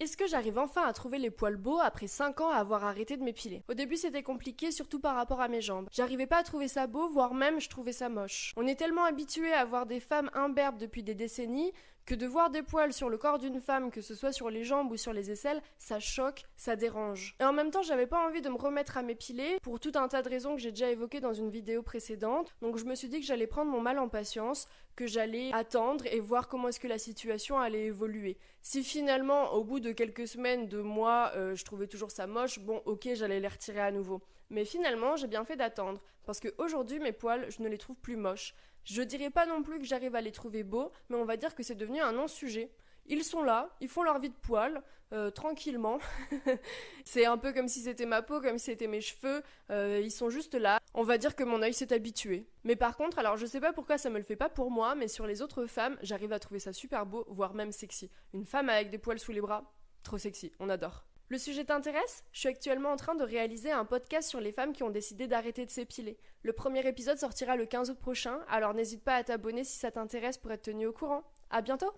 Est-ce que j'arrive enfin à trouver les poils beaux après 5 ans à avoir arrêté de m'épiler? Au début c'était compliqué, surtout par rapport à mes jambes. J'arrivais pas à trouver ça beau, voire même je trouvais ça moche. On est tellement habitué à voir des femmes imberbes depuis des décennies que de voir des poils sur le corps d'une femme, que ce soit sur les jambes ou sur les aisselles, ça choque, ça dérange. Et en même temps, j'avais pas envie de me remettre à m'épiler pour tout un tas de raisons que j'ai déjà évoquées dans une vidéo précédente. Donc je me suis dit que j'allais prendre mon mal en patience, que j'allais attendre et voir comment est-ce que la situation allait évoluer. Si finalement, au bout de quelques semaines, de mois, je trouvais toujours ça moche, bon ok, j'allais les retirer à nouveau. Mais finalement, j'ai bien fait d'attendre, parce qu'aujourd'hui, mes poils, je ne les trouve plus moches. Je dirais pas non plus que j'arrive à les trouver beaux, mais on va dire que c'est devenu un non-sujet. Ils sont là, ils font leur vie de poil, tranquillement. C'est un peu comme si c'était ma peau, comme si c'était mes cheveux, ils sont juste là. On va dire que mon œil s'est habitué. Mais par contre, alors je sais pas pourquoi ça me le fait pas pour moi, mais sur les autres femmes, j'arrive à trouver ça super beau, voire même sexy. Une femme avec des poils sous les bras, trop sexy, on adore. Le sujet t'intéresse? Je suis actuellement en train de réaliser un podcast sur les femmes qui ont décidé d'arrêter de s'épiler. Le premier épisode sortira le 15 août prochain, alors n'hésite pas à t'abonner si ça t'intéresse pour être tenu au courant. À bientôt!